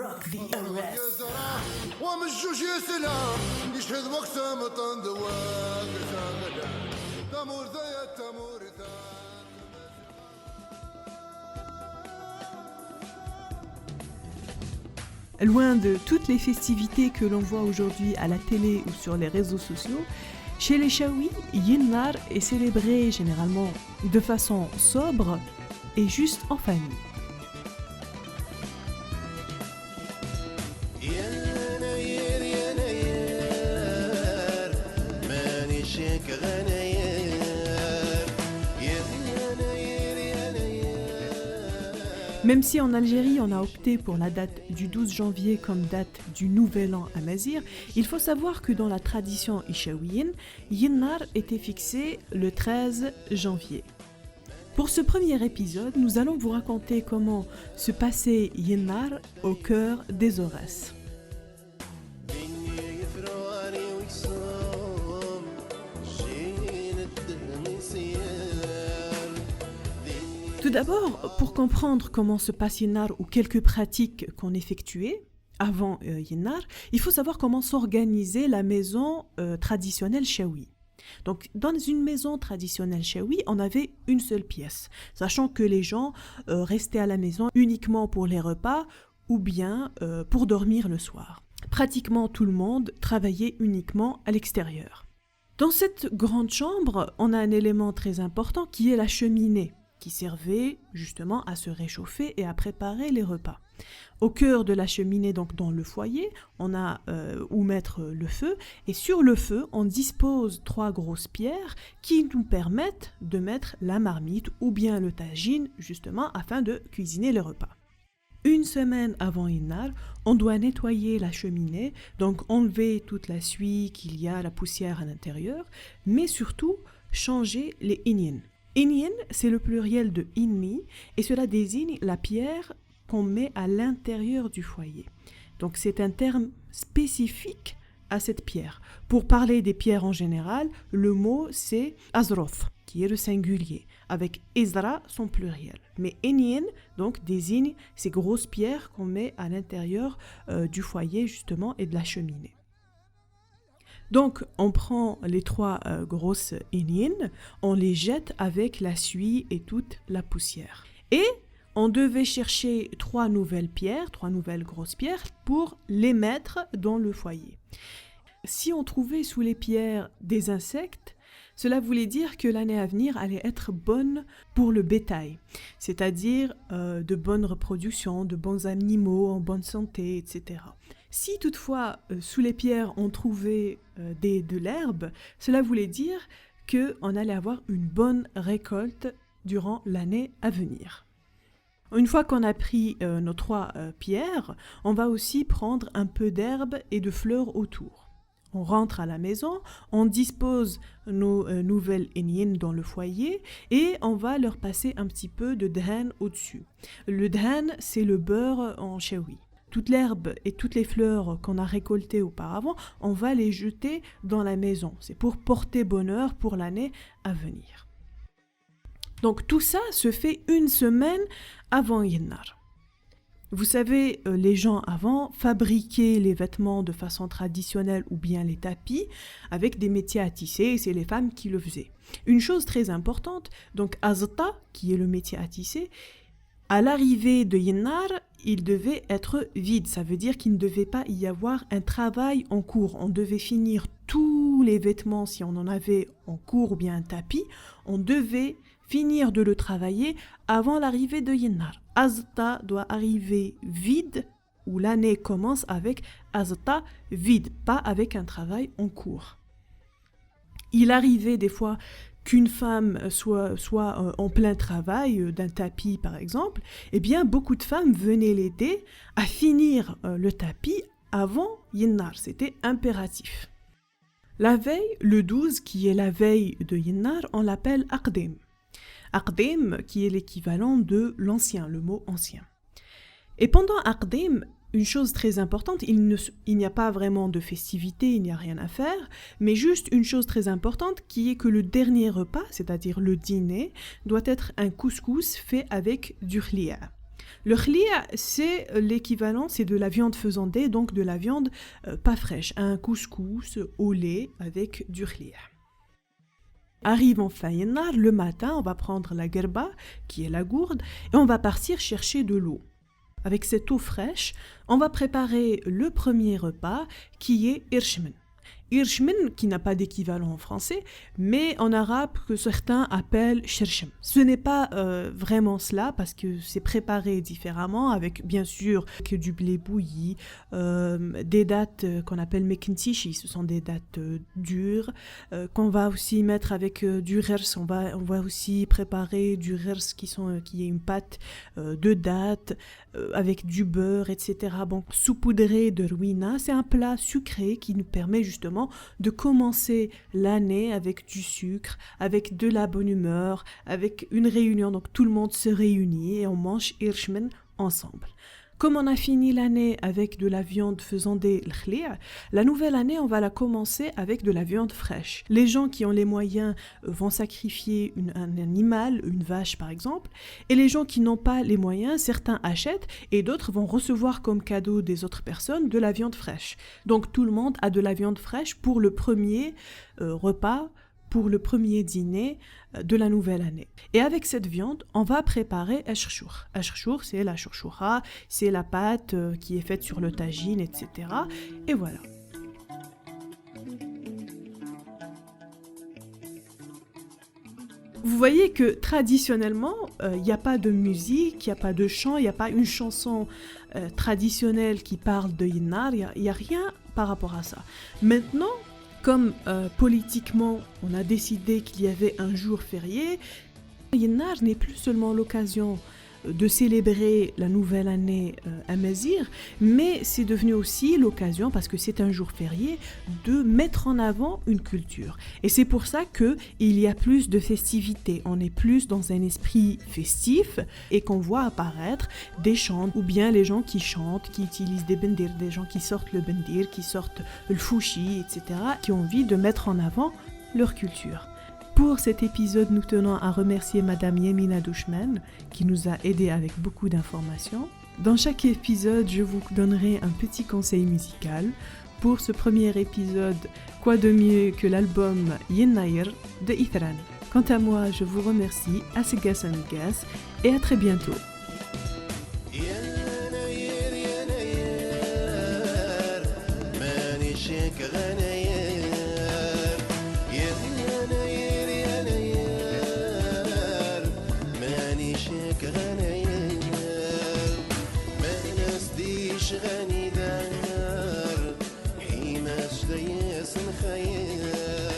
rock the arrest. ومش يا سلام يشهد مقسم طندوان تمور زي التمور Loin de toutes les festivités que l'on voit aujourd'hui à la télé ou sur les réseaux sociaux, chez les Chaouis, Yennar est célébré généralement de façon sobre et juste en famille. Même si en Algérie on a opté pour la date du 12 janvier comme date du Nouvel An amazigh, il faut savoir que dans la tradition ishaouienne, Yennar était fixé le 13 janvier. Pour ce premier épisode, nous allons vous raconter comment se passait Yennar au cœur des Aurès. Tout d'abord, pour comprendre comment se passe Yennar ou quelques pratiques qu'on effectuait avant Yennar, il faut savoir comment s'organisait la maison traditionnelle chaoui. Donc, dans une maison traditionnelle chaoui, on avait une seule pièce, sachant que les gens restaient à la maison uniquement pour les repas ou bien pour dormir le soir. Pratiquement tout le monde travaillait uniquement à l'extérieur. Dans cette grande chambre, on a un élément très important qui est la cheminée, qui servait justement à se réchauffer et à préparer les repas. Au cœur de la cheminée, donc dans le foyer, on a où mettre le feu, et sur le feu, on dispose 3 grosses pierres qui nous permettent de mettre la marmite ou bien le tagine, justement, afin de cuisiner les repas. Une semaine avant Yennar, on doit nettoyer la cheminée, donc enlever toute la suie qu'il y a, la poussière à l'intérieur, mais surtout changer les inyin. Inyin, c'est le pluriel de inni, et cela désigne la pierre qu'on met à l'intérieur du foyer. Donc c'est un terme spécifique à cette pierre. Pour parler des pierres en général, le mot c'est azroth, qui est le singulier, avec ezra son pluriel. Mais inyin donc désigne ces grosses pierres qu'on met à l'intérieur du foyer justement et de la cheminée. Donc, on prend les 3 grosses inyin, on les jette avec la suie et toute la poussière. Et on devait chercher 3 nouvelles grosses pierres, pour les mettre dans le foyer. Si on trouvait sous les pierres des insectes, cela voulait dire que l'année à venir allait être bonne pour le bétail, c'est-à-dire de bonnes reproductions, de bons animaux en bonne santé, etc. Si toutefois, sous les pierres, on trouvait de l'herbe, cela voulait dire qu'on allait avoir une bonne récolte durant l'année à venir. Une fois qu'on a pris nos 3 pierres, on va aussi prendre un peu d'herbe et de fleurs autour. On rentre à la maison, on dispose nos nouvelles inyin dans le foyer et on va leur passer un petit peu de dhan au-dessus. Le dhan, c'est le beurre en chaoui. Toute l'herbe et toutes les fleurs qu'on a récoltées auparavant, on va les jeter dans la maison. C'est pour porter bonheur pour l'année à venir. Donc tout ça se fait une semaine avant Yennar. Vous savez, les gens avant fabriquaient les vêtements de façon traditionnelle ou bien les tapis avec des métiers à tisser, et c'est les femmes qui le faisaient. Une chose très importante, donc azta, qui est le métier à tisser, à l'arrivée de Yennar, il devait être vide. Ça veut dire qu'il ne devait pas y avoir un travail en cours. On devait finir tous les vêtements, si on en avait en cours ou bien un tapis, on devait finir de le travailler avant l'arrivée de Yennar. Azta doit arriver vide, ou l'année commence avec Azta vide, pas avec un travail en cours. Il arrivait des fois qu'une femme soit en plein travail d'un tapis par exemple, eh bien beaucoup de femmes venaient l'aider à finir le tapis avant Yennar, c'était impératif. La veille, le 12, qui est la veille de Yennar, on l'appelle Aqdim. Aqdim, qui est l'équivalent de l'ancien, le mot ancien. Et pendant Aqdim, une chose très importante, il n'y a pas vraiment de festivité, il n'y a rien à faire, mais juste une chose très importante qui est que le dernier repas, c'est-à-dire le dîner, doit être un couscous fait avec du khliya. Le khlia, c'est l'équivalent, c'est de la viande faisandée, donc de la viande pas fraîche, un couscous au lait avec du khlia. Arrive enfin Yennar, le matin, on va prendre la gerba, qui est la gourde, et on va partir chercher de l'eau. Avec cette eau fraîche, on va préparer le premier repas, qui est irshman. Irshman, qui n'a pas d'équivalent en français, mais en arabe que certains appellent shirsham. Ce n'est pas vraiment cela, parce que c'est préparé différemment, avec bien sûr que du blé bouilli, des dattes qu'on appelle mekintishi, ce sont des dattes dures, qu'on va aussi mettre avec du rers, on va aussi préparer du rers qui est une pâte de dattes, avec du beurre, etc. Bon, saupoudré de ruina, c'est un plat sucré qui nous permet justement de commencer l'année avec du sucre, avec de la bonne humeur, avec une réunion. Donc tout le monde se réunit et on mange irshman ensemble. Comme on a fini l'année avec de la viande faisandée, l'khlia, la nouvelle année, on va la commencer avec de la viande fraîche. Les gens qui ont les moyens vont sacrifier un animal, une vache par exemple, et les gens qui n'ont pas les moyens, certains achètent et d'autres vont recevoir comme cadeau des autres personnes de la viande fraîche. Donc tout le monde a de la viande fraîche pour le premier repas, pour le premier dîner de la nouvelle année. Et avec cette viande, on va préparer ashchour. Ashchour, c'est la chouchoura, c'est la pâte qui est faite sur le tagine, etc. Et voilà. Vous voyez que traditionnellement, il n'y a pas de musique, il n'y a pas de chant, il n'y a pas une chanson traditionnelle qui parle de Yennar, il n'y a rien par rapport à ça. Maintenant, comme politiquement, on a décidé qu'il y avait un jour férié, Yennar n'est plus seulement l'occasion de célébrer la nouvelle année amazigh, mais c'est devenu aussi l'occasion, parce que c'est un jour férié, de mettre en avant une culture. Et c'est pour ça qu'il y a plus de festivités, on est plus dans un esprit festif et qu'on voit apparaître des chants, ou bien les gens qui chantent, qui utilisent des bendir, des gens qui sortent le bendir, qui sortent le fouchi, etc., qui ont envie de mettre en avant leur culture. Pour cet épisode, nous tenons à remercier Madame Yemina Douchman qui nous a aidés avec beaucoup d'informations. Dans chaque épisode, je vous donnerai un petit conseil musical. Pour ce premier épisode, quoi de mieux que l'album Yennair de Ithran. Quant à moi, je vous remercie, Assegas Amigas, et à très bientôt. غني دار حين اشتياس خيال